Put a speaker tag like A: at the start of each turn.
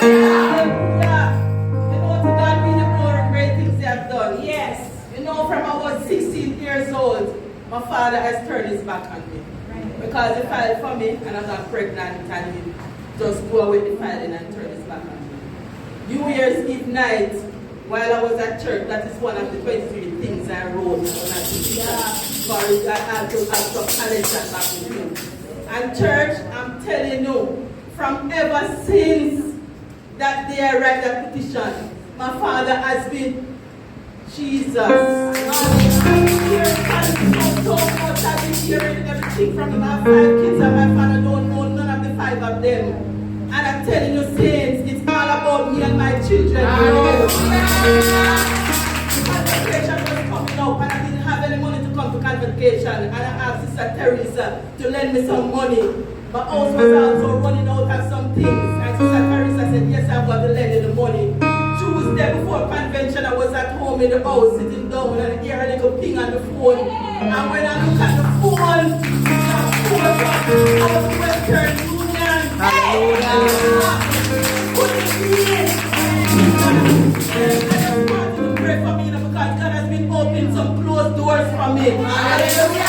A: You know, to God be the glory, great things He has done. Yes. You know, from I was 16 years old, my father has turned his back on me. Because he filed for me and I got pregnant and he just go away with the filing and turn his back on me. New Year's Eve night, while I was at church, that is one of the 23 things I wrote on that petition. For it, I had to have some challenge that back with me. And church, I'm telling you, from ever since that day I write that petition, my father has been Jesus. So much I've been hearing everything from him. I have 5 kids and my father don't know none of the 5 of them. And I'm telling you, saints, it's all about me and my children. Convocation was coming up and I didn't have any money to come to convocation. And I asked Sister Teresa to lend me some money. My house was also running out of some things. And Sister Teresa said, yes, I'm going to lend you the money. Tuesday before convention, I was at home in the house sitting down and I hear a little ping on the phone. And when I look at the phone, I was Western Union. Hallelujah. Put it in. I just wanted to pray for me because God has been opening some closed doors for me. Hallelujah.